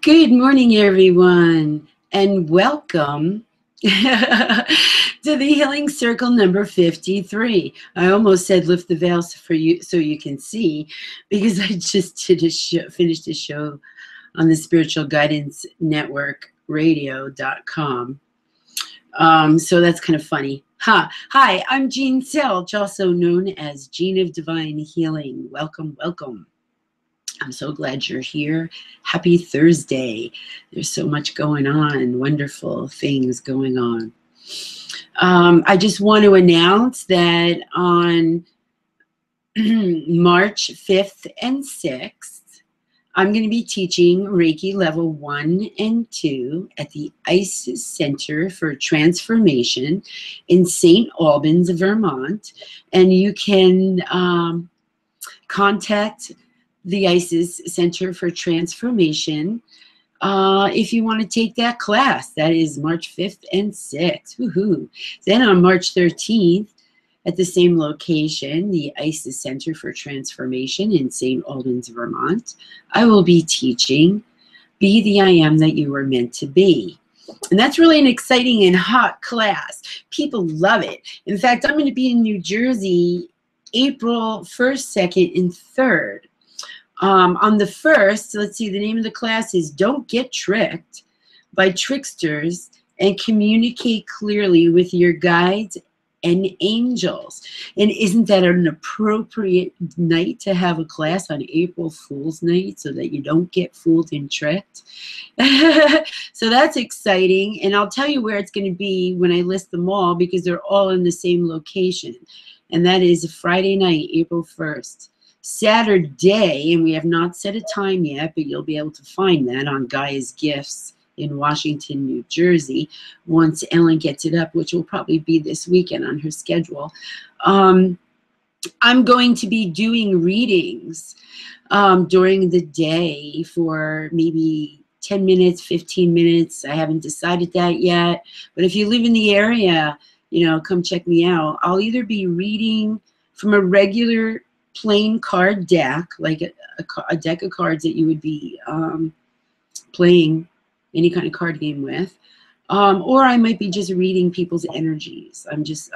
Good morning, everyone, and welcome to the Healing Circle number 53. I almost said lift the veil for you so you can see, because I just did finished a show on the Spiritual Guidance Network radio.com. So that's kind of funny. Hi, I'm Jean Selch, also known as Jean of Divine Healing. Welcome, welcome. I'm so glad you're here. Happy Thursday. There's so much going on, wonderful things going on. I just want to announce that on March 5th and 6th, I'm going to be teaching Reiki Level 1 and 2 at the ICE Center for Transformation in St. Albans, Vermont. And you can contact the ICES Center for Transformation if you want to take that class. That is March 5th and 6th. Woohoo. Then on March 13th, at the same location, the ICES Center for Transformation in St. Albans, Vermont, I will be teaching Be the I Am That You Were Meant to Be. And that's really an exciting and hot class. People love it. In fact, I'm going to be in New Jersey April 1st, 2nd, and 3rd. On the 1st, let's see, the name of the class is Don't Get Tricked by Tricksters and Communicate Clearly with Your Guides and Angels. And isn't that an appropriate night to have a class on April Fool's Night so that you don't get fooled and tricked? So that's exciting. And I'll tell you where it's going to be when I list them all, because they're all in the same location. And that is Friday night, April 1st. Saturday, and we have not set a time yet, but you'll be able to find that on Gaia's Gifts in Washington, New Jersey, once Ellen gets it up, which will probably be this weekend on her schedule. I'm going to be doing readings during the day for maybe 10 minutes, 15 minutes. I haven't decided that yet, but if you live in the area, you know, come check me out. I'll either be reading from a regular plain card deck, like a deck of cards that you would be playing any kind of card game with, or I might be just reading people's energies.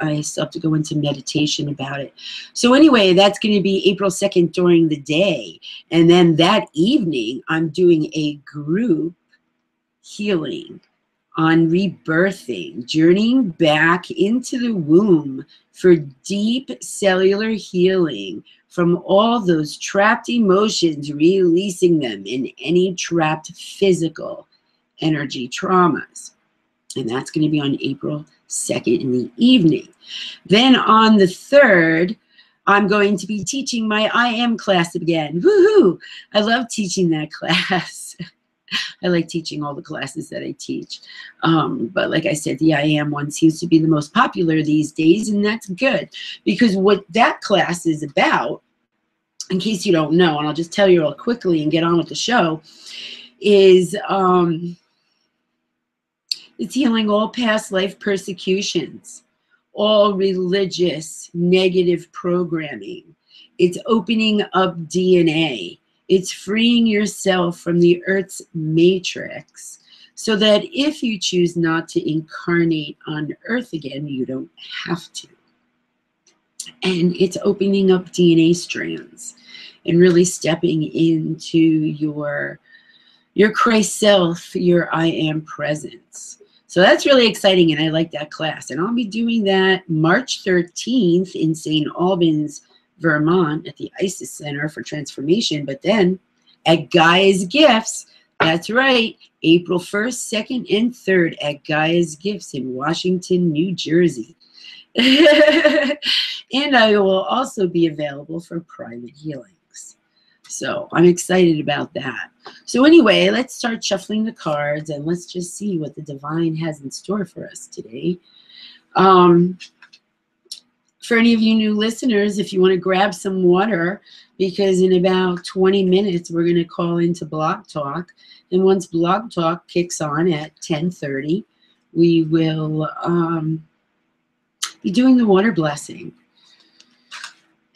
I still have to go into meditation about it. So anyway, that's going to be April 2nd during the day. And then that evening, I'm doing a group healing on rebirthing, journeying back into the womb for deep cellular healing from all those trapped emotions, releasing them in any trapped physical energy traumas. And that's going to be on April 2nd in the evening. Then on the 3rd, I'm going to be teaching my I Am class again. Woohoo! I love teaching that class. I like teaching all the classes that I teach. But like I said, the I Am one seems to be the most popular these days, and that's good. Because what that class is about, in case you don't know, and I'll just tell you real quickly and get on with the show, is it's healing all past life persecutions, all religious negative programming. It's opening up DNA. It's freeing yourself from the Earth's matrix so that if you choose not to incarnate on Earth again, you don't have to. And it's opening up DNA strands and really stepping into your Christ self, your I Am presence. So that's really exciting, and I like that class. And I'll be doing that March 13th in St. Albans, Vermont at the ICES Center for Transformation. But then at Gaia's Gifts, that's right, April 1st, 2nd, and 3rd at Gaia's Gifts in Washington, New Jersey. And I will also be available for private healings. So I'm excited about that. So anyway, let's start shuffling the cards and let's just see what the divine has in store for us today. For any of you new listeners, if you want to grab some water, because in about 20 minutes, we're going to call into Blog Talk. And once Blog Talk kicks on at 10:30, we will be doing the water blessing.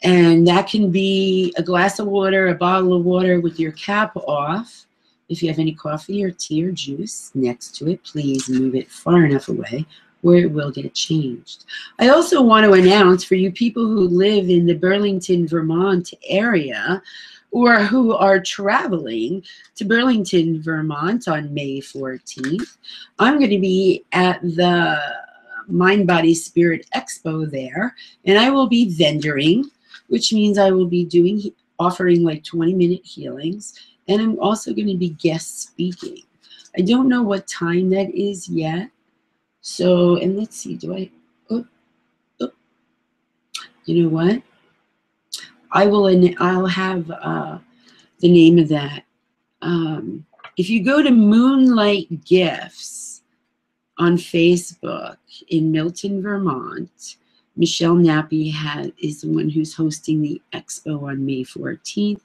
And that can be a glass of water, a bottle of water with your cap off, If you have any coffee or tea or juice next to it, please move it far enough away where it will get changed. I also want to announce for you people who live in the Burlington, Vermont area, or who are traveling to Burlington, Vermont on May 14th, I'm going to be at the Mind, Body, Spirit Expo there, and I will be vendoring, which means I will be offering like 20-minute healings, and I'm also going to be guest speaking. I don't know what time that is yet. So, and let's see, you know what? I'll have the name of that. If you go to Moonlight Gifts on Facebook in Milton, Vermont, Michelle Nappy is the one who's hosting the expo on May 14th.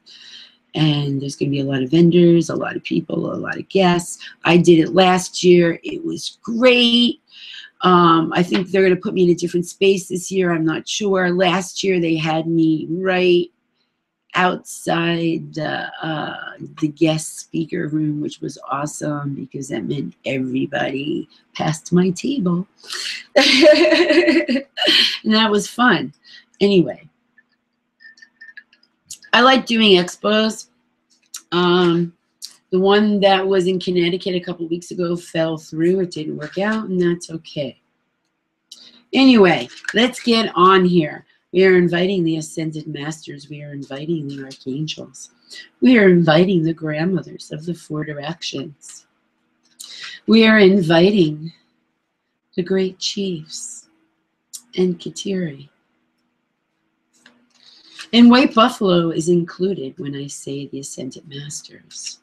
And there's going to be a lot of vendors, a lot of people, a lot of guests. I did it last year. It was great. I think they're going to put me in a different space this year. I'm not sure. Last year they had me right outside the guest speaker room, which was awesome because that meant everybody passed my table. And that was fun. Anyway, I like doing expos. The one that was in Connecticut a couple weeks ago fell through. It didn't work out, and that's okay. Anyway, let's get on here. We are inviting the Ascended Masters. We are inviting the Archangels. We are inviting the grandmothers of the Four Directions. We are inviting the Great Chiefs and Kateri. And White Buffalo is included when I say the Ascended Masters.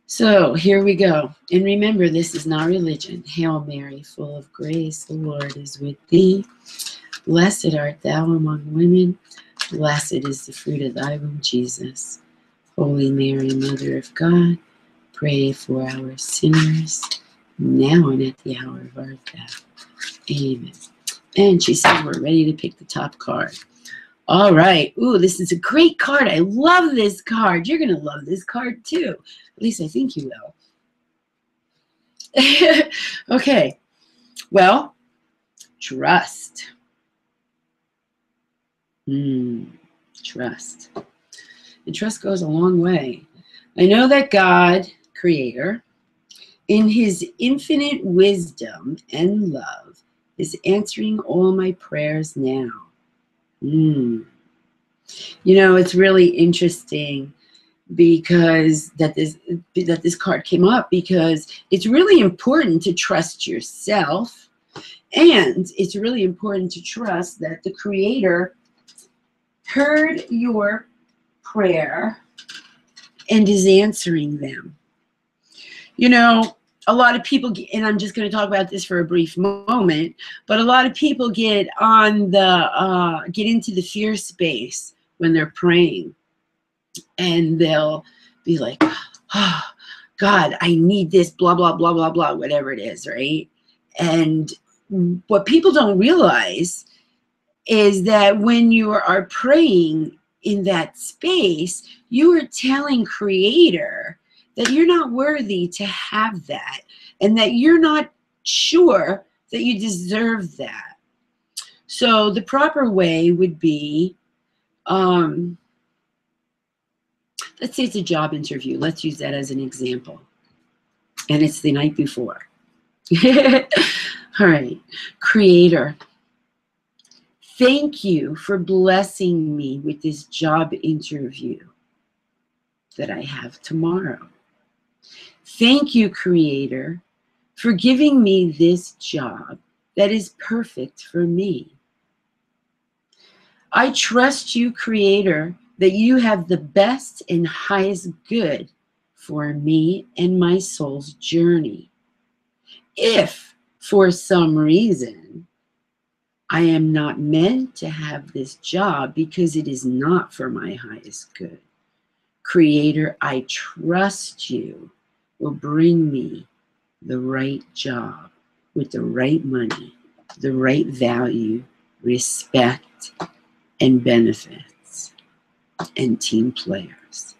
So here we go. And remember, this is not religion. Hail Mary, full of grace, the Lord is with thee. Blessed art thou among women. Blessed is the fruit of thy womb, Jesus. Holy Mary, Mother of God, pray for our sinners, now and at the hour of our death. Amen. And she said we're ready to pick the top card. All right. Ooh, this is a great card. I love this card. You're going to love this card too. At least I think you will. Okay. Well, trust. Trust. And trust goes a long way. I know that God, Creator, in His infinite wisdom and love, is answering all my prayers now. You know, it's really interesting because that this card came up, because it's really important to trust yourself, and it's really important to trust that the Creator heard your prayer and is answering them. You know, a lot of people, and I'm just going to talk about this for a brief moment, but a lot of people get on the get into the fear space when they're praying, and they'll be like, oh, God, I need this, blah, blah, blah, blah, blah, whatever it is, right? And what people don't realize is that when you are praying in that space, you are telling Creator that you're not worthy to have that, and that you're not sure that you deserve that. So the proper way would be, let's say it's a job interview. Let's use that as an example. And it's the night before. All right. Creator, thank you for blessing me with this job interview that I have tomorrow. Thank you, Creator, for giving me this job that is perfect for me. I trust you, Creator, that you have the best and highest good for me and my soul's journey. If, for some reason, I am not meant to have this job because it is not for my highest good, Creator, I trust you will bring me the right job with the right money, the right value, respect, and benefits, and team players.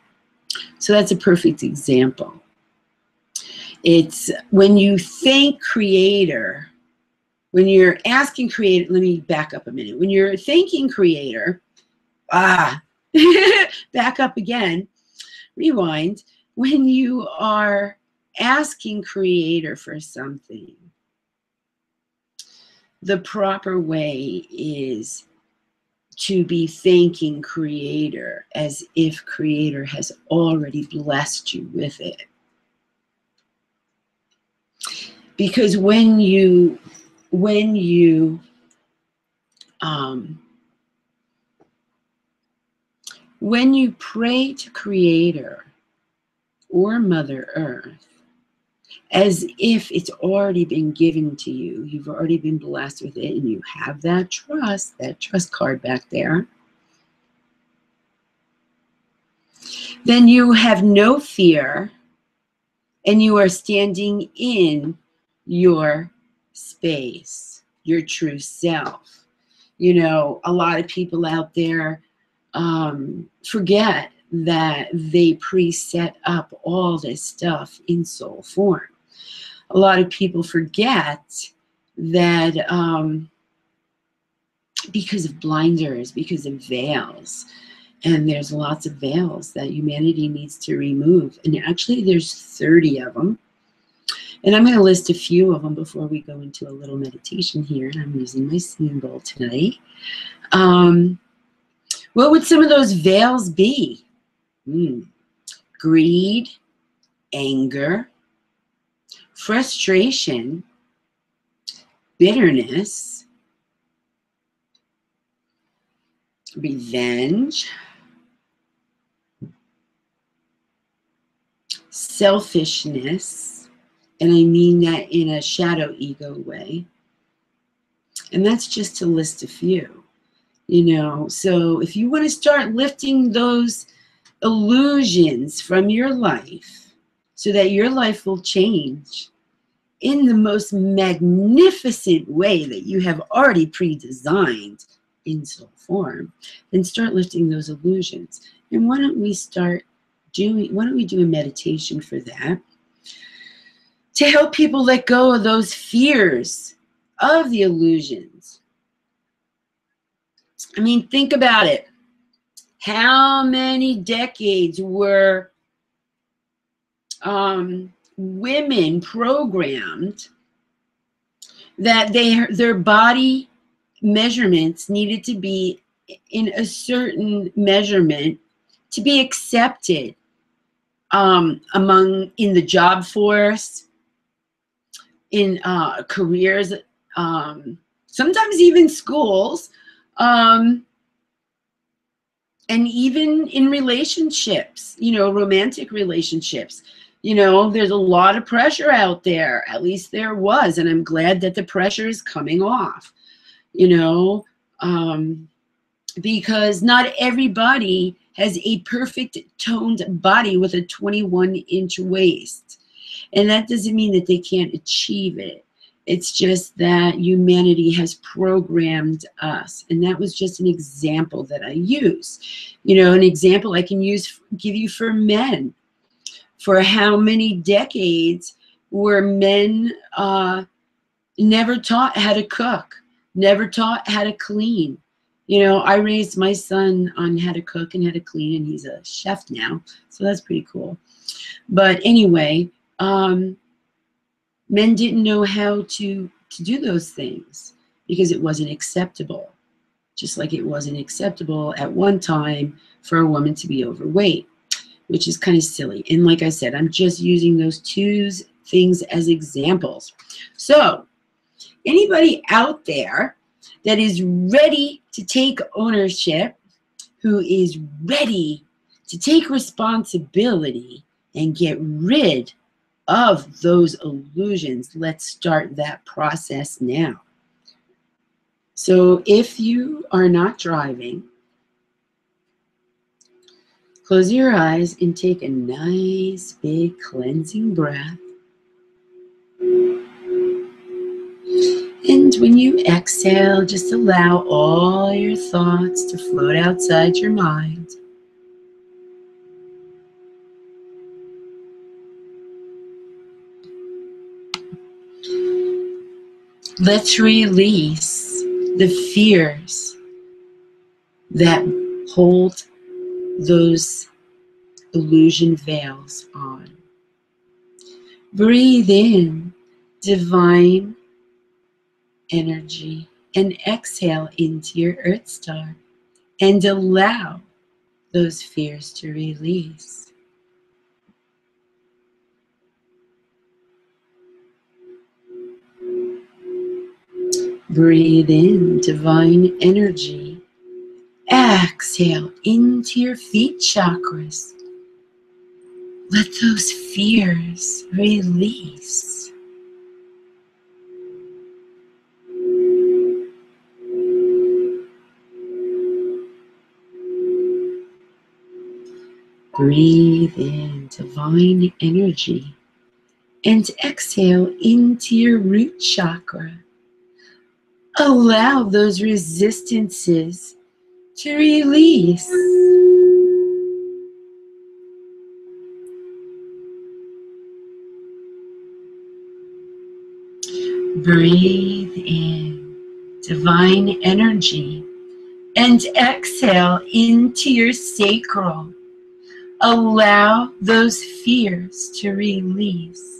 So that's a perfect example. It's when you think creator, when you're asking creator, let me back up a minute. When you're thinking creator, back up again, rewind. When you are asking creator for something, the proper way is to be thanking creator as if creator has already blessed you with it. Because when you pray to creator or Mother Earth as if it's already been given to you, you've already been blessed with it, and you have that trust card back there, then you have no fear, and you are standing in your space, your true self. You know, a lot of people out there forget that they pre-set up all this stuff in soul form. A lot of people forget that because of blinders, because of veils, and there's lots of veils that humanity needs to remove. And actually there's 30 of them. And I'm going to list a few of them before we go into a little meditation here. And I'm using my symbol tonight. What would some of those veils be? Greed, anger, frustration, bitterness, revenge, selfishness, and I mean that in a shadow ego way. And that's just to list a few, you know. So if you want to start lifting those illusions from your life so that your life will change in the most magnificent way that you have already pre-designed in soul form, then start lifting those illusions. And why don't we do a meditation for that, to help people let go of those fears of the illusions. I mean, think about it. How many decades were women programmed that their body measurements needed to be in a certain measurement to be accepted in the job force, in careers, sometimes even schools, and even in relationships, you know, romantic relationships. You know, there's a lot of pressure out there, at least there was, and I'm glad that the pressure is coming off, you know, because not everybody has a perfect toned body with a 21-inch waist. And that doesn't mean that they can't achieve it. It's just that humanity has programmed us. And that was just an example that I use. You know, an example I can give you for men. For how many decades were men never taught how to cook, never taught how to clean? You know, I raised my son on how to cook and how to clean, and he's a chef now. So that's pretty cool. But anyway, men didn't know how to do those things because it wasn't acceptable. Just like it wasn't acceptable at one time for a woman to be overweight, which is kind of silly. And like I said, I'm just using those two things as examples. So anybody out there that is ready to take ownership, who is ready to take responsibility and get rid of those illusions, let's start that process now. So if you are not driving, close your eyes and take a nice big cleansing breath. And when you exhale, just allow all your thoughts to float outside your mind. Let's release the fears that hold those illusion veils on. Breathe in divine energy and exhale into your Earth Star and allow those fears to release. Breathe in divine energy. Exhale into your feet chakras. Let those fears release. Breathe in divine energy and exhale into your root chakra. Allow those resistances to release. Breathe in divine energy and exhale into your sacral. Allow those fears to release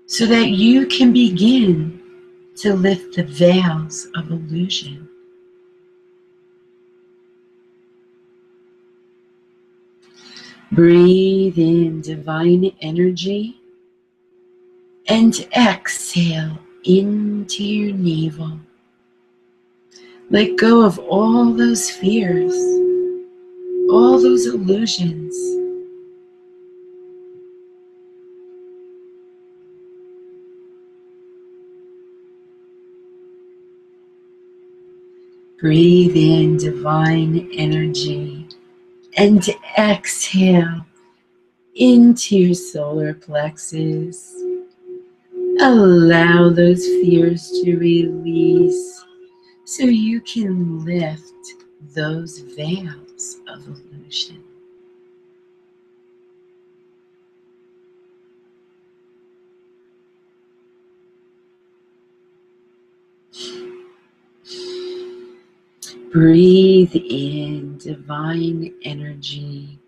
so that you can begin to lift the veils of illusion. Breathe in divine energy and exhale into your navel. Let go of all those fears, all those illusions. Breathe in divine energy and exhale into your solar plexus. Allow those fears to release so you can lift those veils of illusion. Breathe in divine energy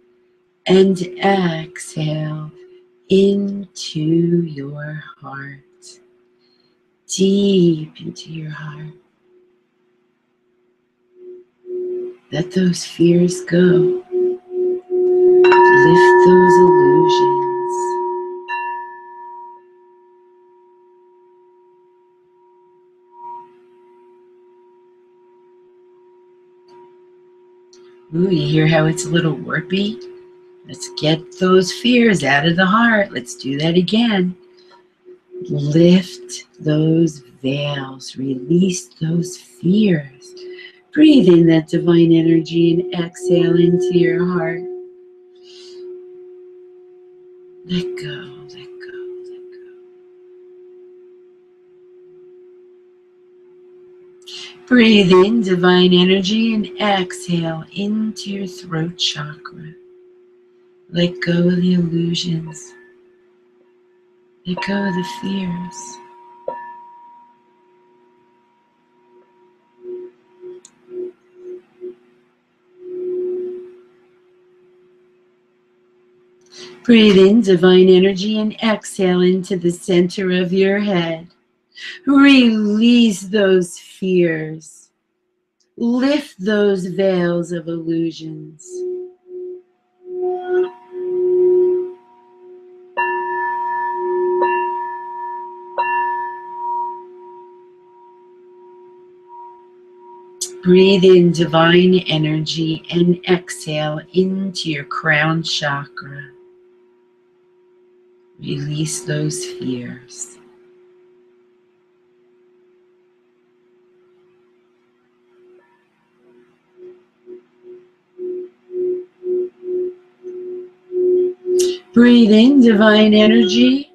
and exhale into your heart, deep into your heart. Let those fears go. Lift those illusions. Ooh, you hear how it's a little warpy? Let's get those fears out of the heart. Let's do that again. Lift those veils. Release those fears. Breathe in that divine energy and exhale into your heart. Let go, let go, let go. Breathe in divine energy and exhale into your throat chakra. Let go of the illusions. Let go of the fears. Breathe in divine energy and exhale into the center of your head. Release those fears. Lift those veils of illusions. Breathe in divine energy and exhale into your crown chakra. Release those fears. Breathe in divine energy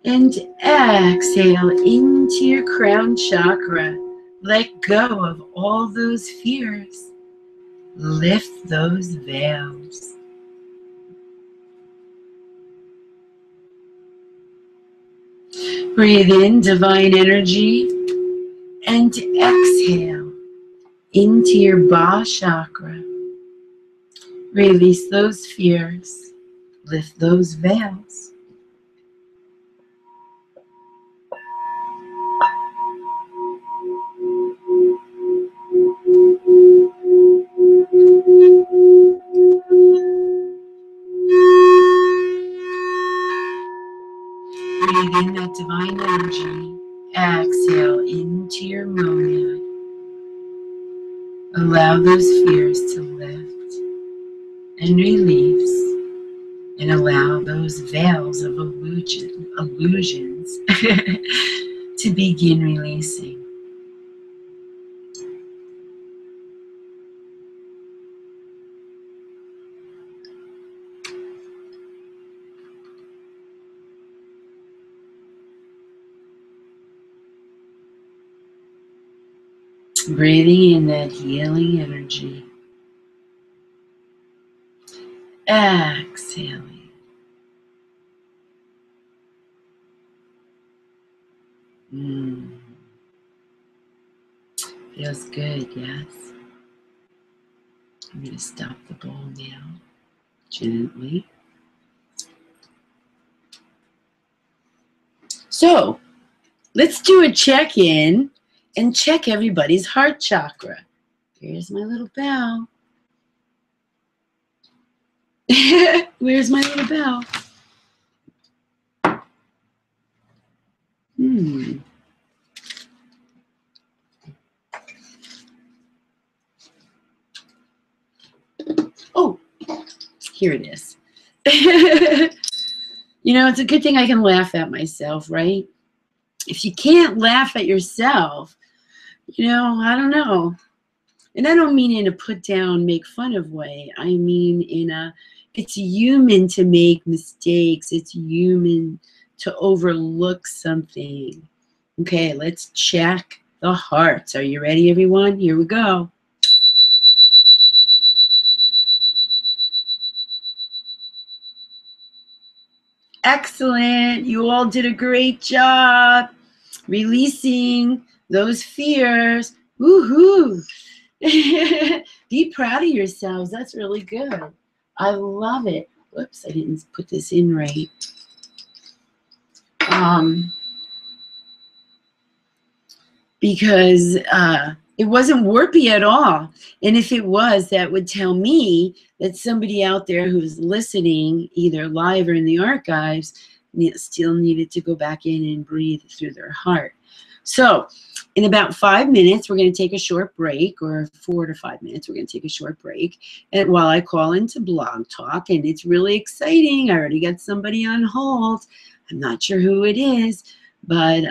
and exhale into your crown chakra. Let go of all those fears. Lift those veils. Breathe in divine energy and exhale into your Ba chakra. Release those fears. Lift those veils. Breathe in that divine energy. Exhale into your monad. Allow those fears to lift and release. And allow those veils of illusions to begin releasing. Breathing in that healing energy. Exhaling. Feels good, yes. I'm going to stop the bowl now, gently. So, let's do a check-in and check everybody's heart chakra. Here's my little bell. Where's my little bell? Oh, here it is. You know, it's a good thing I can laugh at myself, right? If you can't laugh at yourself, you know, I don't know. And I don't mean in a put down, make fun of way. I mean in a, it's human to make mistakes. It's human to overlook something. Okay, let's check the hearts. Are you ready, everyone? Here we go. Excellent. You all did a great job releasing those fears. Woohoo. Be proud of yourselves. That's really good. I love it. Whoops, I didn't put this in right. Because it wasn't warpy at all. And if it was, that would tell me that somebody out there who's listening, either live or in the archives, still needed to go back in and breathe through their heart. So in about 5 minutes, we're going to take a short break, or 4 to 5 minutes, we're going to take a short break. And while I call into Blog Talk, and it's really exciting, I already got somebody on hold. I'm not sure who it is, but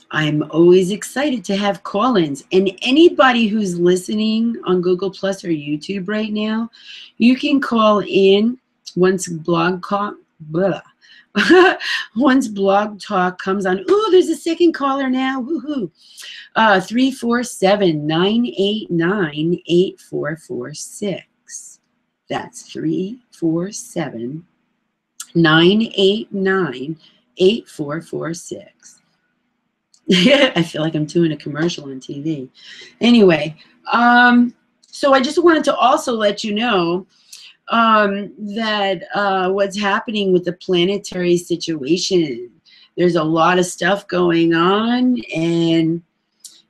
I'm always excited to have call-ins. And anybody who's listening on Google Plus or YouTube right now, you can call in once Blog Talk, once Blog Talk comes on. Ooh, there's a second caller now. Woohoo. 347-989-8446. That's 347-989-8446. I feel like I'm doing a commercial on TV. Anyway, so I just wanted to also let you know that what's happening with the planetary situation. There's a lot of stuff going on, and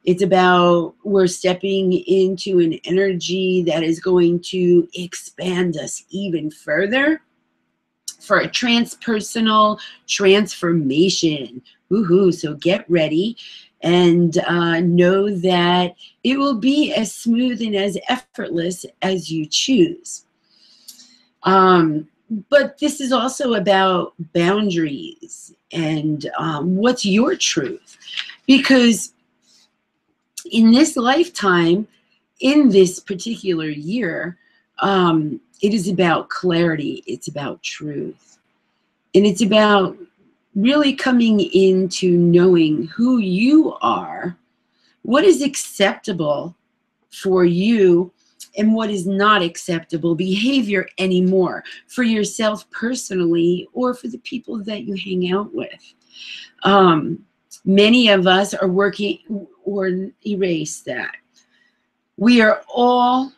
it's about we're stepping into an energy that is going to expand us even further for a transpersonal transformation. Woohoo! So get ready and know that it will be as smooth and as effortless as you choose. But this is also about boundaries and what's your truth. Because in this lifetime, in this particular year, it is about clarity. It's about truth. And it's about really coming into knowing who you are, what is acceptable for you, and what is not acceptable behavior anymore for yourself personally or for the people that you hang out with. Many of us are working or erase that. We are all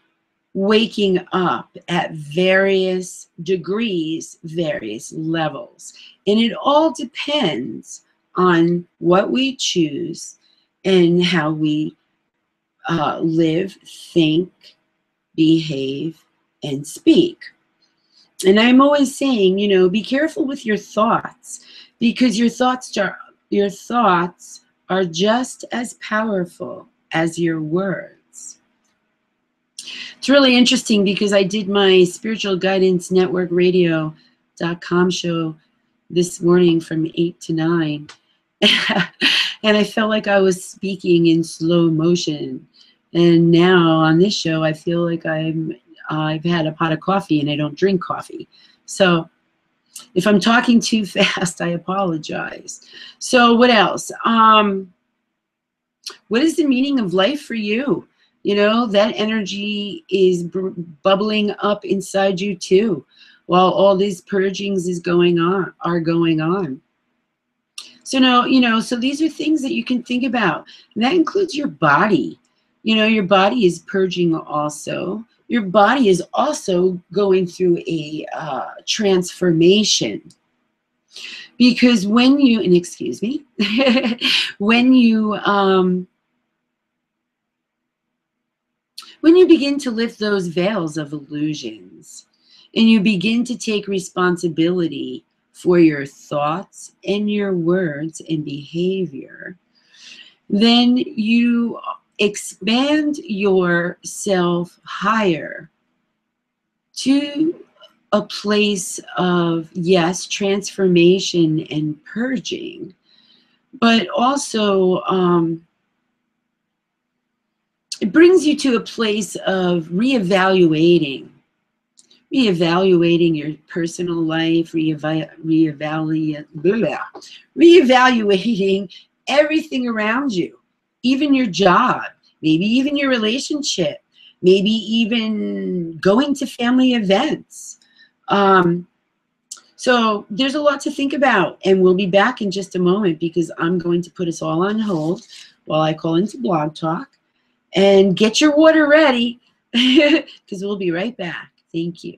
waking up at various degrees, various levels. And it all depends on what we choose and how we live, think, behave, and speak. And I'm always saying, you know, be careful with your thoughts, because your thoughts are just as powerful as your words. It's really interesting because I did my Spiritual Guidance Network Radio.com show this morning from 8 to 9. And I felt like I was speaking in slow motion. And now on this show, I feel like I've had a pot of coffee and I don't drink coffee. So if I'm talking too fast, I apologize. So what else? What is the meaning of life for you? You know, that energy is bubbling up inside you too, while all these purgings are going on. So no, you know, so these are things that you can think about. And that includes your body. You know, your body is purging also. Your body is also going through a transformation. Because when you, and excuse me, when you begin to lift those veils of illusions and you begin to take responsibility for your thoughts and your words and behavior, then you expand yourself higher to a place of, yes, transformation and purging, but also it brings you to a place of reevaluating your personal life, reevaluating everything around you, even your job, maybe even your relationship, maybe even going to family events. So there's a lot to think about, and we'll be back in just a moment because I'm going to put us all on hold while I call into Blog Talk. And get your water ready because we'll be right back. Thank you.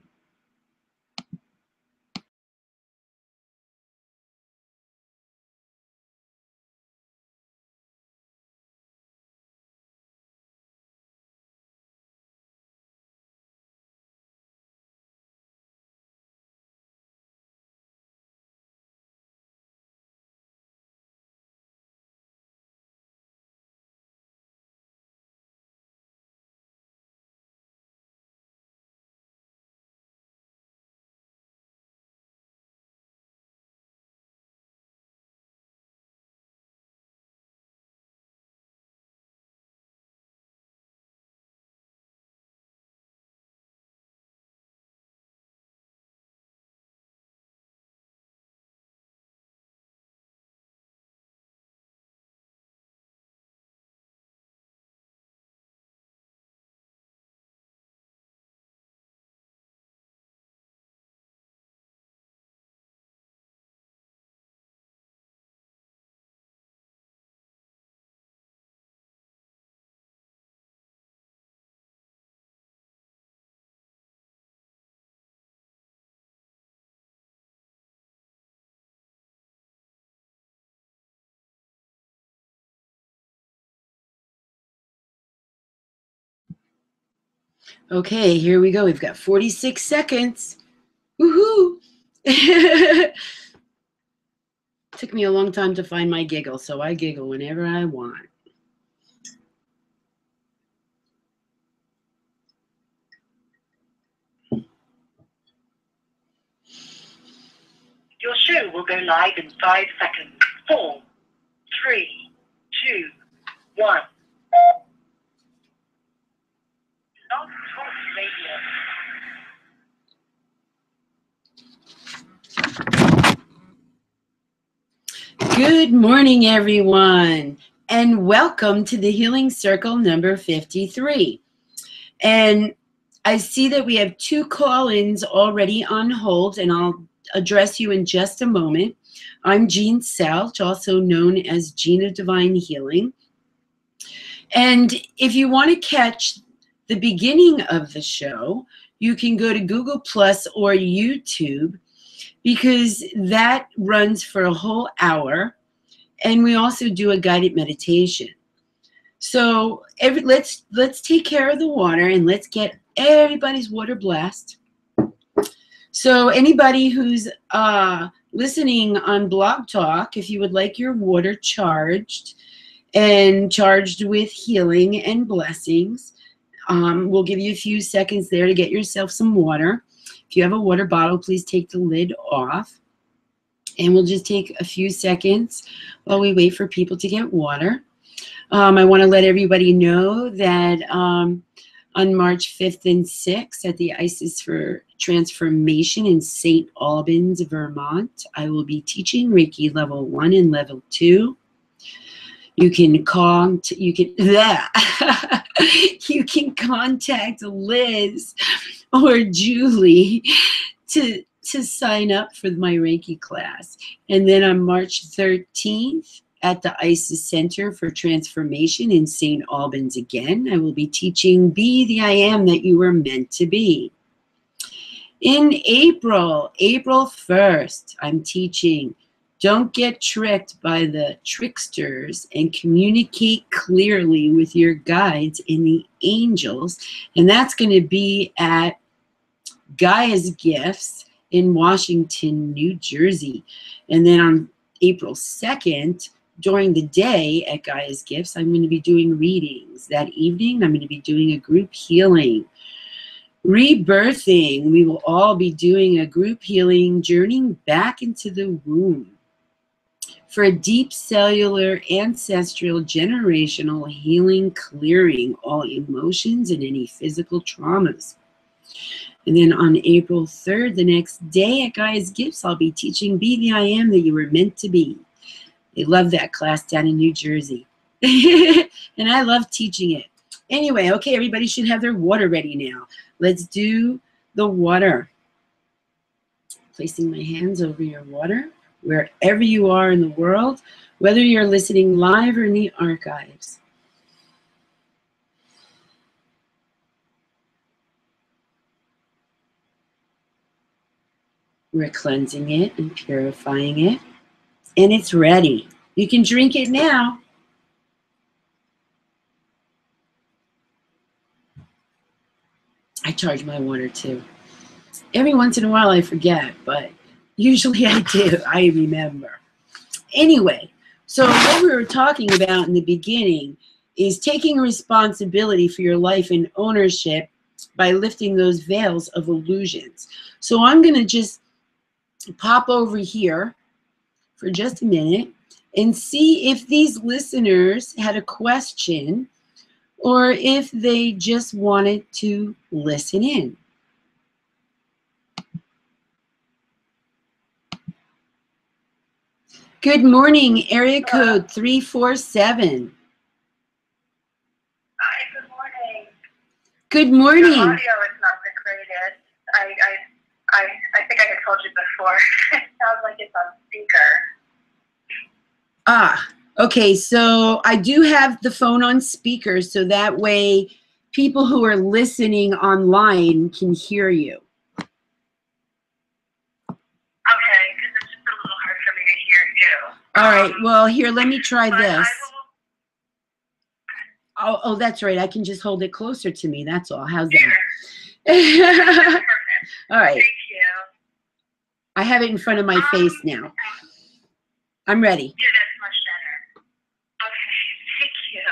Okay, here we go. We've got 46 seconds. Woohoo! Took me a long time to find my giggle, so I giggle whenever I want. Your show will go live in 5 seconds. 4, 3, 2, 1. Blog Talk Radio. Good morning, everyone, and welcome to the Healing Circle number 53. And I see that we have 2 call-ins already on hold, and I'll address you in just a moment. I'm Jean Selch, also known as Jean of Divine Healing. And if you want to catch the beginning of the show, you can go to Google Plus or YouTube, because that runs for a whole hour. And we also do a guided meditation. So let's take care of the water, and let's get everybody's water blessed. So anybody who's listening on Blog Talk, if you would like your water charged with healing and blessings, we'll give you a few seconds there to get yourself some water. If you have a water bottle, please take the lid off. And we'll just take a few seconds while we wait for people to get water. I want to let everybody know that on March 5th and 6th at the Isis for Transformation in St. Albans, Vermont, I will be teaching Reiki Level 1 and Level 2. You can contact Liz or Julie to sign up for my Reiki class. And then on March 13th at the Isis Center for Transformation in St. Albans again, I will be teaching Be the I Am That You Were Meant to Be. In April 1st, I'm teaching Don't Get Tricked by the Tricksters and Communicate Clearly with Your Guides and the Angels. And that's going to be at Gaia's Gifts in Washington, New Jersey. And then on April 2nd, during the day at Gaia's Gifts, I'm going to be doing readings. That evening, I'm going to be doing a group healing. Rebirthing, we will all be doing a group healing, journeying back into the womb for a deep cellular, ancestral, generational healing, clearing all emotions and any physical traumas. And then on April 3rd, the next day at Gaia's Gifts, I'll be teaching Be the I Am That You Were Meant to Be. They love that class down in New Jersey. And I love teaching it. Anyway, okay, everybody should have their water ready now. Let's do the water. Placing my hands over your water, wherever you are in the world, whether you're listening live or in the archives. We're cleansing it and purifying it, and it's ready. You can drink it now. I charge my water too. Every once in a while I forget, but usually I do. I remember. Anyway, so what we were talking about in the beginning is taking responsibility for your life and ownership by lifting those veils of illusions. So I'm going to just pop over here for just a minute and see if these listeners had a question or if they just wanted to listen in. Good morning, area code 347. Hi, good morning. Good morning. The audio is not the greatest. I think I had told you before. It sounds like it's on speaker. Ah, okay, so I do have the phone on speaker, so that way people who are listening online can hear you. Okay, because it's just a little hard for me to hear you. All right, well, here, let me try But this. I will, Oh, that's right, I can just hold it closer to me, that's all. How's here. that? Perfect. All right, Thank you. I have it in front of my face now. I'm ready. Yeah, that's much better. Okay, thank you.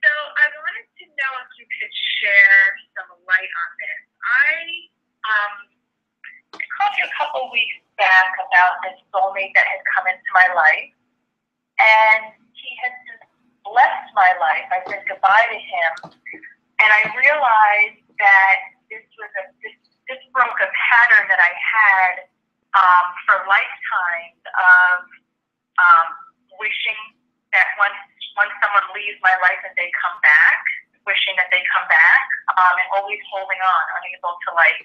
So I wanted to know if you could share some light on this. I called you a couple weeks back about this soulmate that had come into my life, and he has just blessed my life. I said goodbye to him, and I realized that this broke a pattern that I had for lifetimes of wishing that once someone leaves my life that they come back. wishing that they come back, and always holding on, unable to like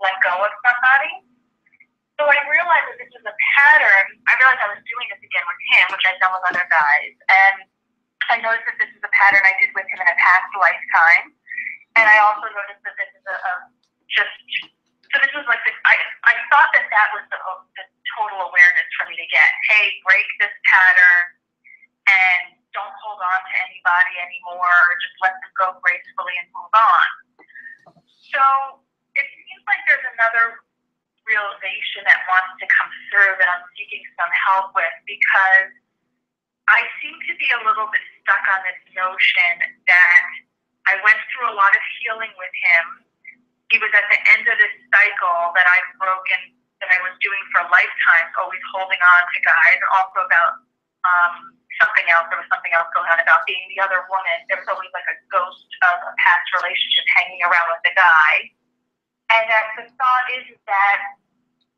let go of somebody. So I realized that this was a pattern. I realized I was doing this again with him, which I've done with other guys, and I noticed that this is a pattern I did with him in a past lifetime. And I also noticed that this is so this was like, I thought that was the total awareness for me to get. Hey, break this pattern and don't hold on to anybody anymore. Just let them go gracefully and move on. So it seems like there's another realization that wants to come through that I'm seeking some help with, because I seem to be a little bit stuck on this notion that I went through a lot of healing with him. He was at the end of this cycle that I've broken, that I was doing for lifetimes, always holding on to guys, and also about something else. There was something else going on about being the other woman. There was always like a ghost of a past relationship hanging around with the guy. And that the thought is that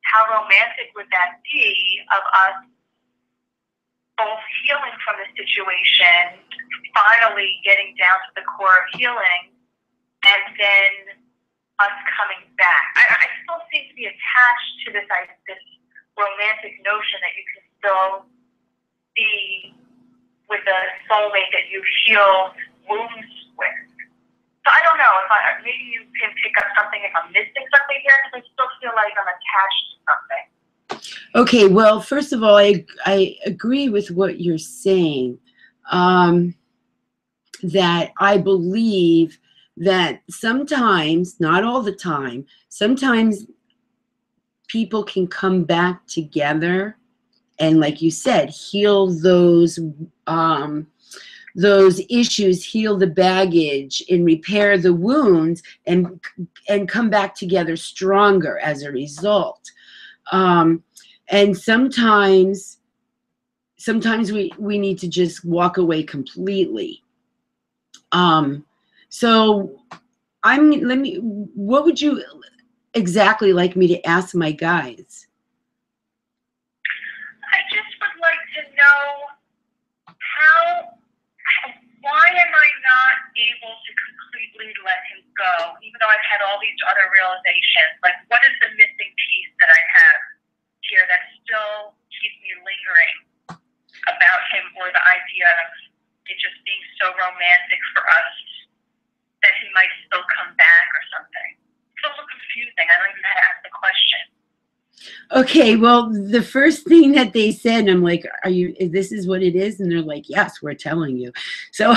how romantic would that be of us both healing from the situation, finally getting down to the core of healing, and then us coming back. I still seem to be attached to this romantic notion that you can still be with a soulmate that you've healed wounds with. So I don't know if maybe you can pick up something if I'm missing something here, because I still feel like I'm attached to something. Okay, well, first of all, I agree with what you're saying, that I believe that sometimes, not all the time, sometimes people can come back together and, like you said, heal those issues, heal the baggage, and repair the wounds, and come back together stronger as a result. And sometimes we need to just walk away completely. So what would you exactly like me to ask my guides? I just would like to know why am I not able to completely let him go, even though I've had all these other realizations? Like, what is the missing piece that I have here that still keeps me lingering about him, or the idea of it just being so romantic for us that he might still come back or something? It's a little confusing. I don't even know how to ask the question. Okay, well, the first thing that they said, I'm like, this is what it is? And they're like, yes, we're telling you. So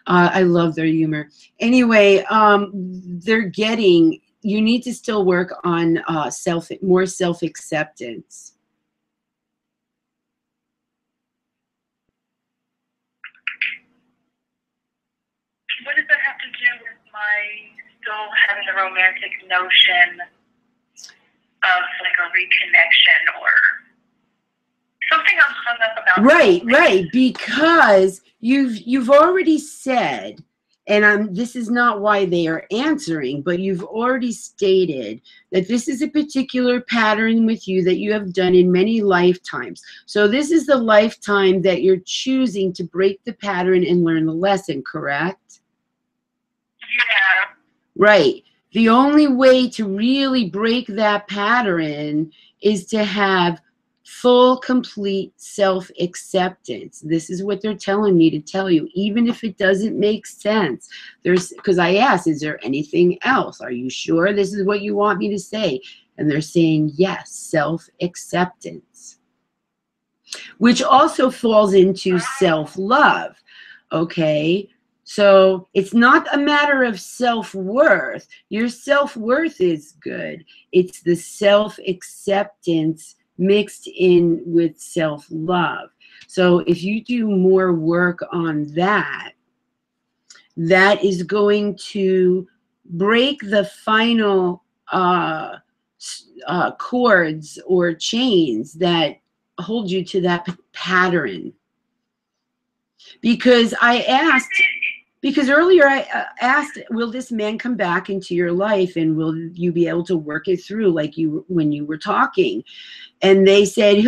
I love their humor. Anyway, you need to still work on more self-acceptance. What does that have to do with my still having the romantic notion of like a reconnection or something I'm hung up about? Right, because you've already said, and this is not why they are answering, but you've already stated that this is a particular pattern with you that you have done in many lifetimes. So this is the lifetime that you're choosing to break the pattern and learn the lesson, correct? Yeah. Right. The only way to really break that pattern is to have full, complete self-acceptance. This is what they're telling me to tell you, even if it doesn't make sense. Because I asked, is there anything else? Are you sure this is what you want me to say? And they're saying, yes, self-acceptance, which also falls into self-love, okay? So it's not a matter of self-worth. Your self-worth is good. It's the self-acceptance mixed in with self-love. So if you do more work on that, that is going to break the final cords or chains that hold you to that pattern. Because I asked, Because earlier I asked, will this man come back into your life, and will you be able to work it through like you when you were talking? And they said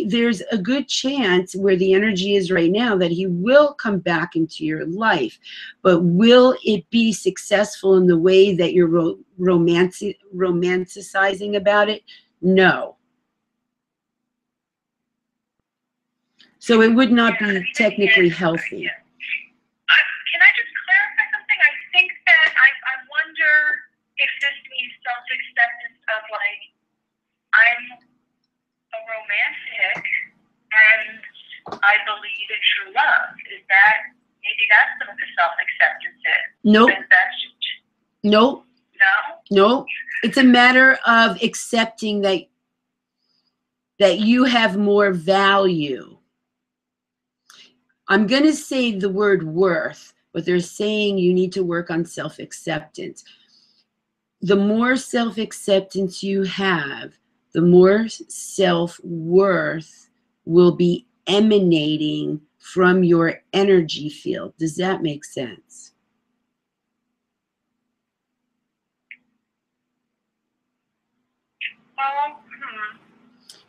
there's a good chance where the energy is right now that he will come back into your life. But will it be successful in the way that you're romanticizing about it? No. So it would not be technically healthy. Can I just clarify something? I think that I wonder if this means self-acceptance of like, I'm a romantic and I believe in true love. Is that, maybe that's some of the self-acceptance is? Nope. That's just, nope. no? Nope. It's a matter of accepting that you have more value. I'm going to say the word worth, but they're saying you need to work on self-acceptance. The more self-acceptance you have, the more self-worth will be emanating from your energy field. Does that make sense?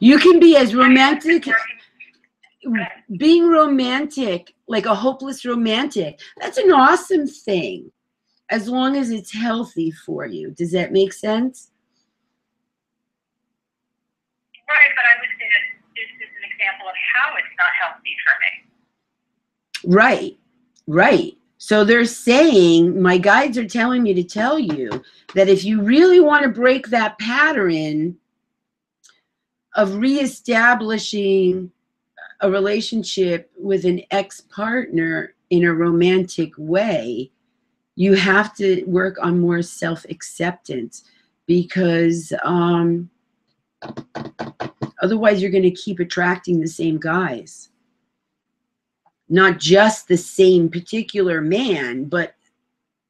You can be as romantic. Being romantic, like a hopeless romantic, that's an awesome thing, as long as it's healthy for you. Does that make sense? Right, but I would say that this is an example of how it's not healthy for me. Right, right. So they're saying, my guides are telling me to tell you that if you really want to break that pattern of reestablishing a relationship with an ex-partner in a romantic way, you have to work on more self-acceptance, because otherwise you're going to keep attracting the same guys. Not just the same particular man, but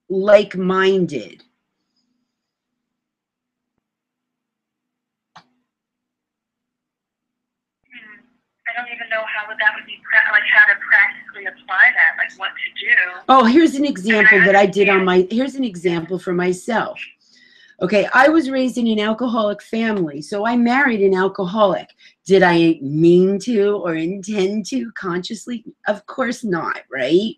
like-minded. I don't even know how that would be, like how to practically apply that, like what to do. Oh, here's an example that I did on my, here's an example for myself. Okay, I was raised in an alcoholic family, so I married an alcoholic. Did I mean to or intend to consciously? Of course not, right?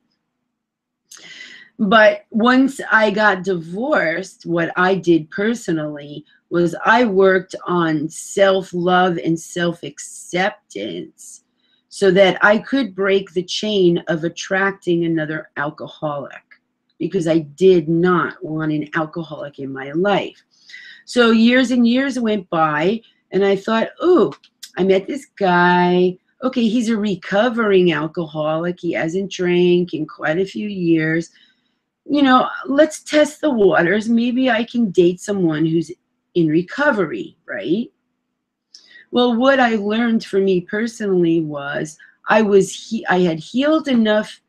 But once I got divorced, what I did personally was I worked on self-love and self-acceptance so that I could break the chain of attracting another alcoholic, because I did not want an alcoholic in my life. So years and years went by, and I thought, oh, I met this guy. Okay, he's a recovering alcoholic. He hasn't drank in quite a few years. You know, let's test the waters. Maybe I can date someone who's in recovery, right? Well, what I learned for me personally was I had healed enough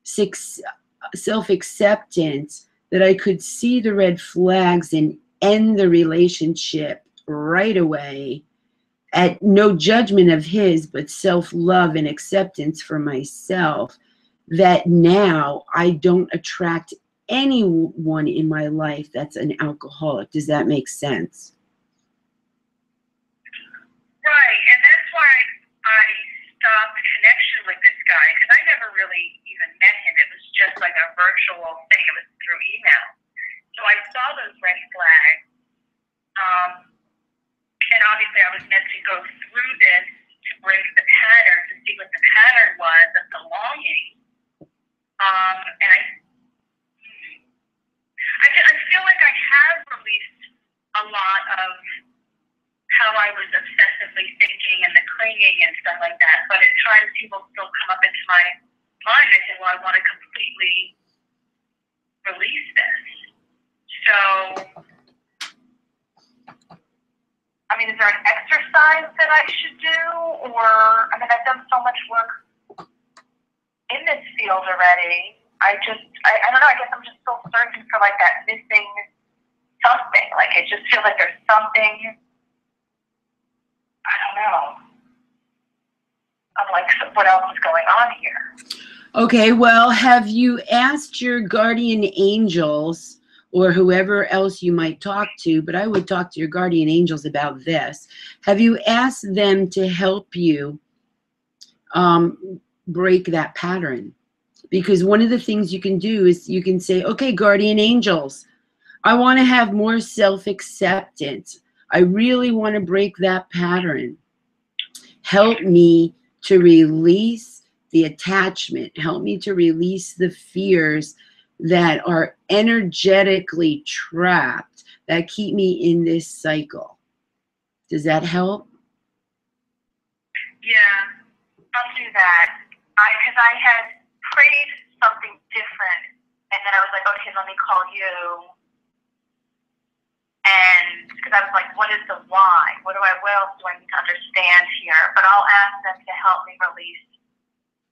self-acceptance that I could see the red flags and end the relationship right away, at no judgment of his, but self-love and acceptance for myself, that now I don't attract anyone in my life that's an alcoholic. Does that make sense? Right, and that's why I stopped connection with this guy, because I never really even met him. It was just like a virtual thing. It was through email. So I saw those red flags, and obviously I was meant to go through this to break the pattern, to see what the pattern was of the longing. And I feel like I have released a lot of how I was obsessively thinking and the clinging and stuff like that. But at times people still come up into my mind and say, well, I want to completely release this. So, I mean, is there an exercise that I should do? Or, I mean, I've done so much work in this field already. I don't know, I guess I'm just still searching for like that missing something. Like, it just feels like there's something, I don't know, of like what else is going on here. Okay, well, have you asked your guardian angels or whoever else you might talk to, but I would talk to your guardian angels about this. Have you asked them to help you break that pattern? Because one of the things you can do is you can say, okay, guardian angels, I want to have more self-acceptance. I really want to break that pattern. Help me to release the attachment. Help me to release the fears that are energetically trapped, that keep me in this cycle. Does that help? Yeah, I'll do that. Because I had prayed something different, and then I was like, okay, let me call you. And because I was like, what is the why? What else do I need to understand here? But I'll ask them to help me release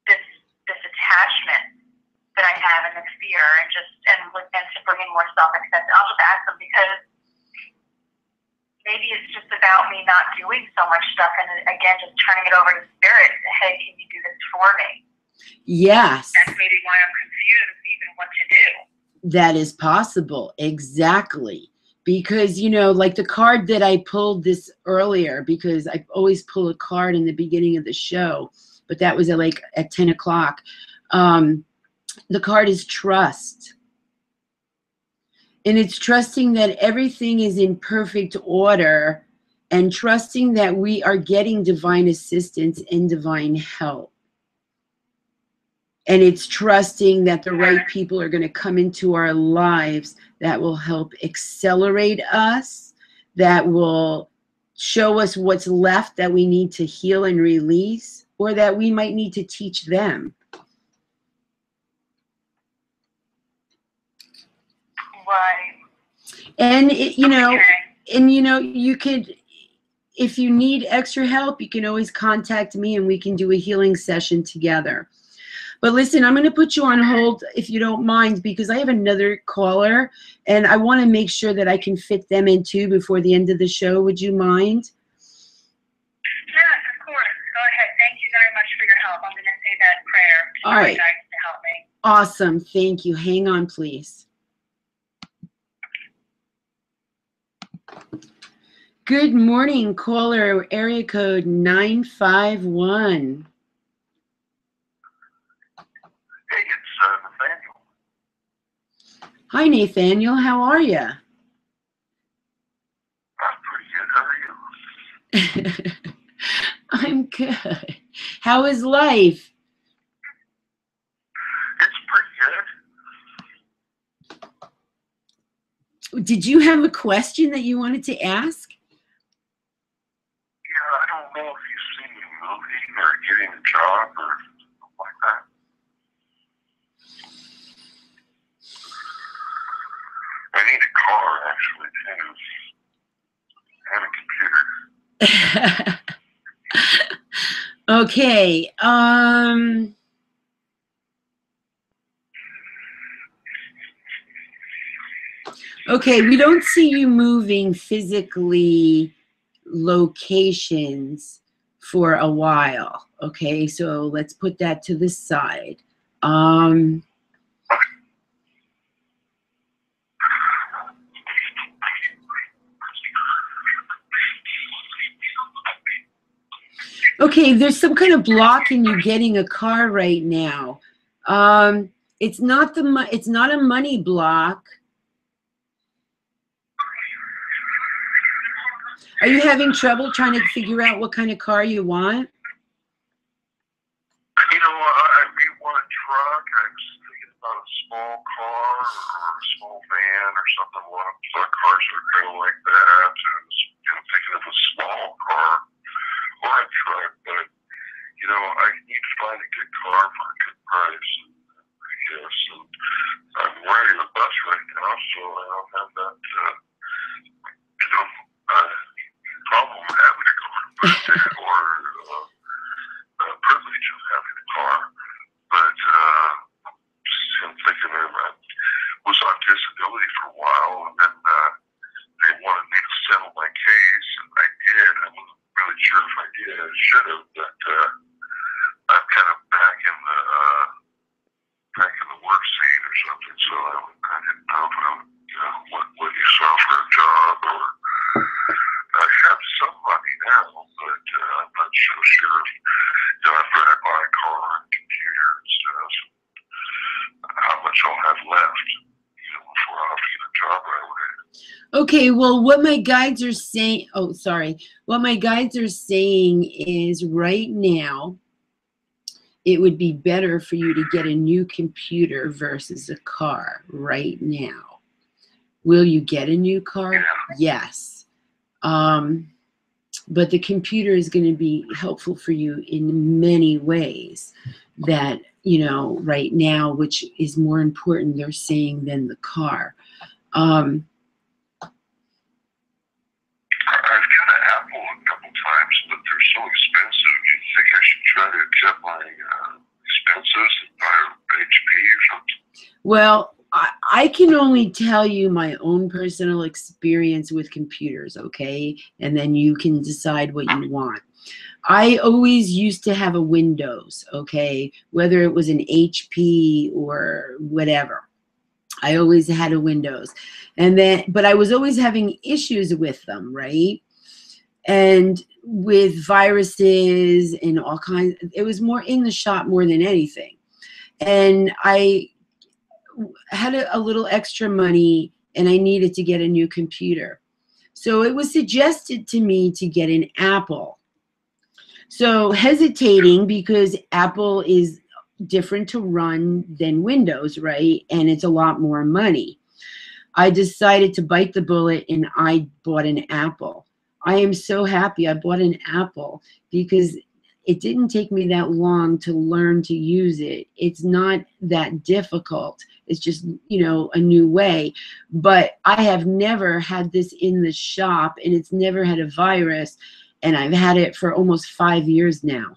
this attachment that I have and the fear, and to bring in more self-acceptance. I'll just ask them, because maybe it's just about me not doing so much stuff, and again, just turning it over to spirit. Hey, can you do this for me? Yes. That's maybe why I'm confused even what to do. That is possible. Exactly. Because, you know, like the card that I pulled this earlier, because I always pull a card in the beginning of the show, but that was at 10 o'clock. The card is trust. And it's trusting that everything is in perfect order and trusting that we are getting divine assistance and divine help. And it's trusting that the right people are going to come into our lives that will help accelerate us, that will show us what's left that we need to heal and release, or that we might need to teach them. Right. And, you could, if you need extra help, you can always contact me and we can do a healing session together. But listen, I'm going to put you on hold if you don't mind, because I have another caller and I want to make sure that I can fit them in too before the end of the show. Would you mind? Yes, of course. Go ahead. Thank you very much for your help. I'm going to say that prayer to All right. you guys to help me. Awesome. Thank you. Hang on, please. Good morning, caller, area code 951. Hey, it's Nathaniel. Hi, Nathaniel. How are you? I'm pretty good. How are you? I'm good. How is life? It's pretty good. Did you have a question that you wanted to ask? Yeah, I don't know if you've seen me moving or getting a job or something like that. I need a car, actually, too. And a computer. Okay. Okay, we don't see you moving physically locations for a while. Okay, so let's put that to the side. Okay, there's some kind of block in you getting a car right now. It's not a money block. Are you having trouble trying to figure out what kind of car you want? You know, I may want a truck. I was thinking about a small car or a small van or something. A lot of cars are kind of like that. I was thinking of a small car or a truck, but I need to find a good car for a good price. Yes, and I'm riding a bus right now, so I don't have that, problem having a car, or privilege of having a car. But I'm thinking I was on disability for a while, and then they wanted me to settle my case, and I did. I wasn't really sure if I did. I should have, but I'm kind of back in the job right away. Okay, well, what my guides are saying, oh, sorry. What my guides are saying is right now, it would be better for you to get a new computer versus a car right now. Will you get a new car? Yeah. Yes. But the computer is going to be helpful for you in many ways that, you know, right now, which is more important, they're saying, than the car. I've got an Apple a couple times, but they're so expensive. Do you think I should try to cut my expenses and buy an HP or something? Well, I can only tell you my own personal experience with computers, okay? And then you can decide what you want. I always used to have a Windows, okay? Whether it was an HP or whatever. I always had a Windows. And then, but I was always having issues with them, right? And with viruses and all kinds, it was more in the shop more than anything. And I had a little extra money and I needed to get a new computer. So it was suggested to me to get an Apple. So hesitating because Apple is different to run than Windows, right? And it's a lot more money. I decided to bite the bullet and I bought an Apple. I am so happy I bought an Apple because it didn't take me that long to learn to use it. It's not that difficult. It's just, you know, a new way. But I have never had this in the shop and it's never had a virus. And I've had it for almost 5 years now. 5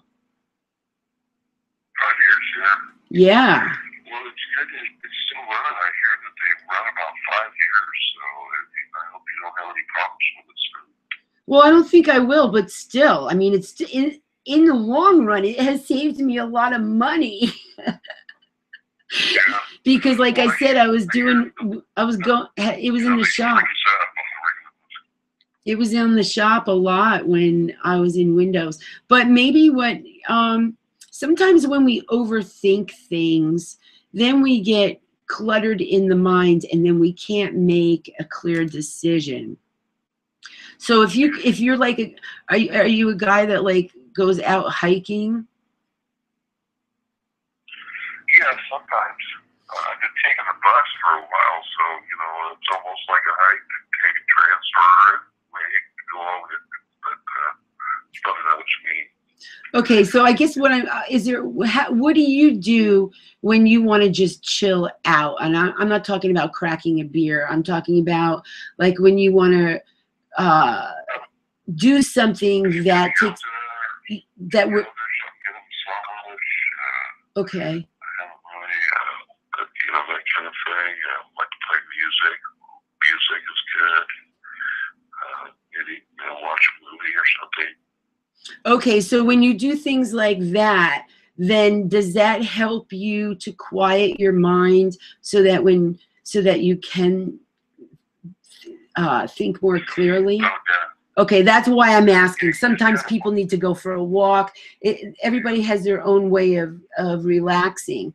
years, yeah. Yeah. Well, it's good. It's still running. I hear that they run about 5 years, so I hope you don't have any problems with it soon. Well, I don't think I will, but still, I mean, it's in the long run, it has saved me a lot of money. Yeah. Because like I said, it was in the shop. It was in the shop a lot when I was in Windows. But maybe sometimes when we overthink things, then we get cluttered in the mind and then we can't make a clear decision. So if you're like, are you a guy that like goes out hiking? Yeah, sometimes. I've been taking the bus for a while, so, you know, it's almost like a hike to take a transfer and wait to go on it. But it's nothing else me. Okay, so I guess what do you do when you want to just chill out? And I'm not talking about cracking a beer. I'm talking about like when you want to do something that takes that would. Okay. You know, that kind of thing. Like to play music. Music is good. Maybe, you know, watch a movie or something. Okay, so when you do things like that, then does that help you to quiet your mind so that you can think more clearly? Oh, yeah. Okay, that's why I'm asking. Sometimes people need to go for a walk. Everybody has their own way of relaxing.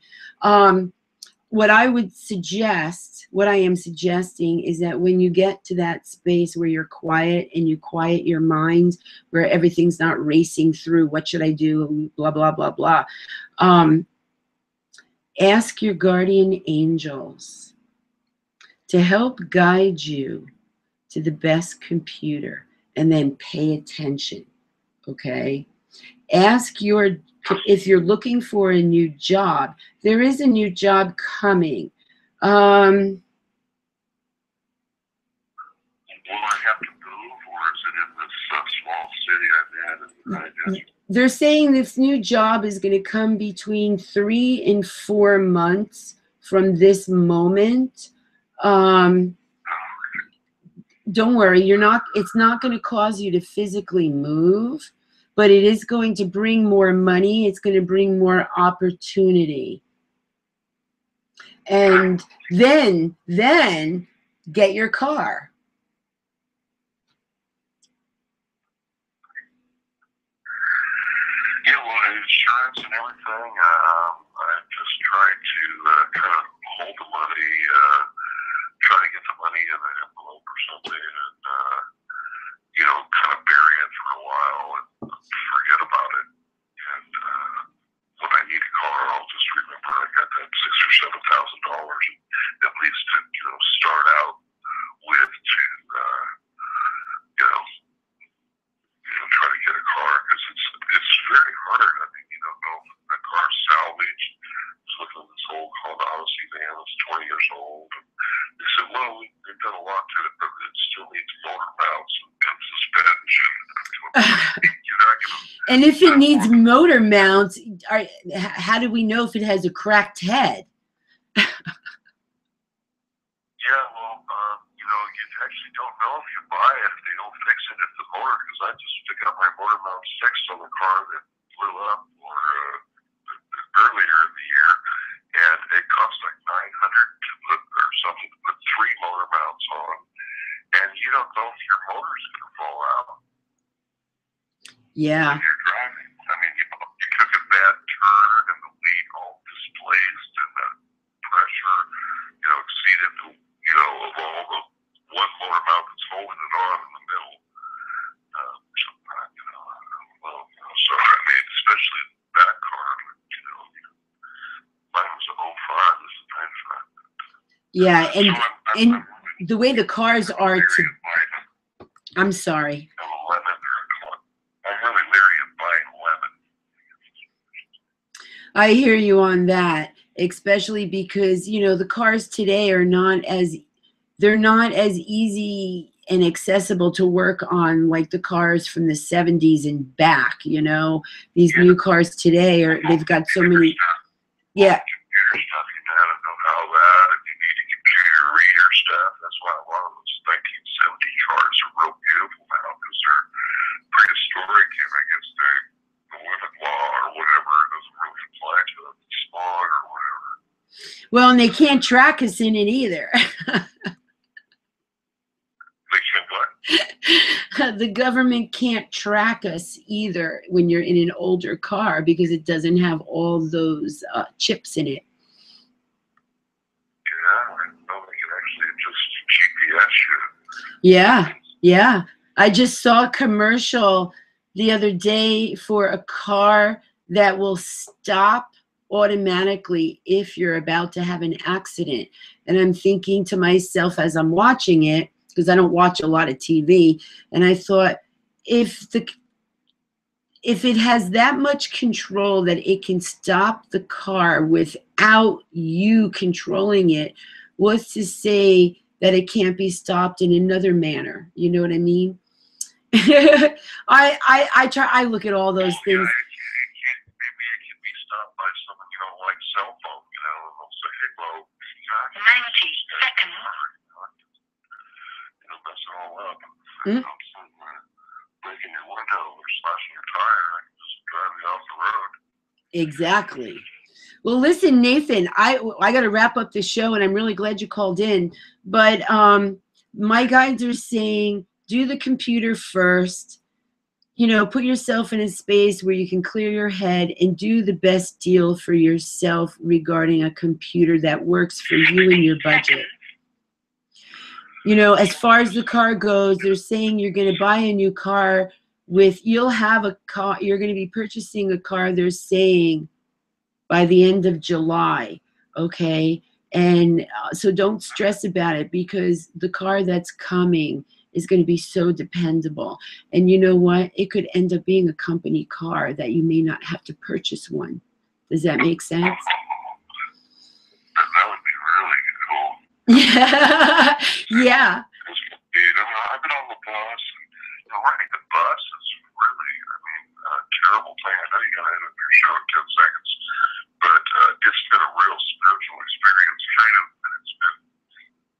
What I am suggesting is that when you get to that space where you're quiet and you quiet your mind, where everything's not racing through, what should I do, blah, blah, blah, blah. Ask your guardian angels to help guide you to the best computer and then pay attention, okay? If you're looking for a new job, there is a new job coming. Will I have to move, or is it in this small city I'm in? They're saying this new job is going to come between 3 and 4 months from this moment. Don't worry, it's not going to cause you to physically move, but it is going to bring more money. It's going to bring more opportunity. And then get your car. Yeah, well, insurance and everything, I just try to kind of hold the money, try to get the money in an envelope or something, and you know, kind of bury it for a while and forget about it. And when I need a car, I'll just remember I got that $6,000 or $7,000, at least to, you know, start out with to try to get a car, because it's very hard. I mean, you don't know if the car's salvaged. I was looking at this old Honda Odyssey van that's 20 years old, and they said, well, they've done a lot to it, but it still needs motor mounts and suspension. And if it needs motor mounts, how do we know if it has a cracked head? Yeah, well, you know, you actually don't know if you buy it if they don't fix it at the motor, because I just picked up my motor mounts fixed on the car that blew up earlier in the year, and it cost like $900 to put, or something, to put 3 motor mounts on, and you don't know if your motor's going to fall out. Yeah. When you're driving. I mean, you took a bad turn and the weight all displaced and the pressure, you know, exceeded the, you know, of all the one motor mount that's holding it on in the middle. So, I mean, especially that car, you know, mine was an 05, this is 95. Yeah, and so and the way the cars are to, I'm sorry. I'm really leery of buying lemon. I hear you on that, especially because, you know, the cars today are they're not as easy and accessible to work on like the cars from the 70s and back, you know. These new cars today they've got so many, yeah. Computer stuff, you gotta know how that, if you need a computer reader stuff, that's why a lot of those 1970 cars are real beautiful now, because they're prehistoric, and I guess the limit law or whatever doesn't really apply to the smog or whatever. Well, and they can't track us in it either. They can't what? The government can't track us either when you're in an older car, because it doesn't have all those chips in it. Yeah, I know they can actually just GPS you. Yeah, yeah. I just saw a commercial the other day for a car that will stop automatically if you're about to have an accident. And I'm thinking to myself as I'm watching it, because I don't watch a lot of TV, and I thought, if it has that much control that it can stop the car without you controlling it, what's to say that it can't be stopped in another manner? You know what I mean? I look at all those things. Maybe it can be stopped by someone, you know, like cell phone, you know, and they'll say, hey, well, 90 seconds. You know, mess it all up. Breaking your window or slashing your tire and just driving you off the road. Exactly. Well, listen, Nathan, I got to wrap up the show, and I'm really glad you called in. But my guides are saying, do the computer first. You know, put yourself in a space where you can clear your head and do the best deal for yourself regarding a computer that works for you and your budget. You know, as far as the car goes, they're saying you're going to buy a new car you'll have a car, you're going to be purchasing a car, they're saying, by the end of July, okay? And so don't stress about it, because the car that's coming is going to be so dependable. And you know what? It could end up being a company car that you may not have to purchase one. Does that make sense? That would be really cool. Yeah. Yeah. I've been on the bus, and you know, riding the bus is really, I mean, a terrible thing. I know you got to end up your show in 10 seconds, but it's been a real spiritual experience, kind of, and it's been,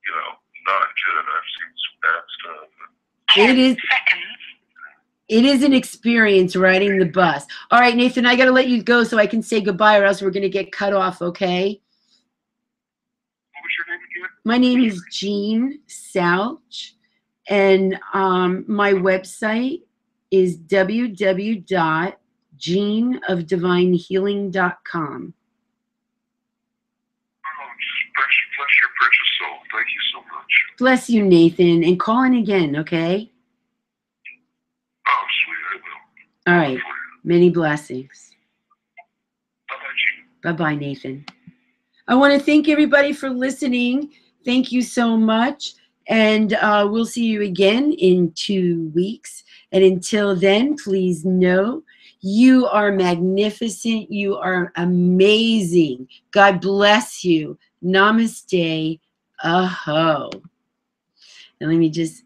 you know, not good. I've seen some bad stuff. It is an experience riding the bus. All right, Nathan, I got to let you go so I can say goodbye, or else we're going to get cut off, okay? What was your name again? My name is Jean Salch, and my website is www.jeanofdivinehealing.com. Bless your precious soul. Thank you so much. much. Bless you, Nathan. And call in again, okay? Oh, sweet, I will. All right. Many blessings. Bye-bye, Jean. Bye-bye, Nathan. I want to thank everybody for listening. Thank you so much. And we'll see you again in 2 weeks. And until then, please know you are magnificent. You are amazing. God bless you. Namaste. Aho. And let me just...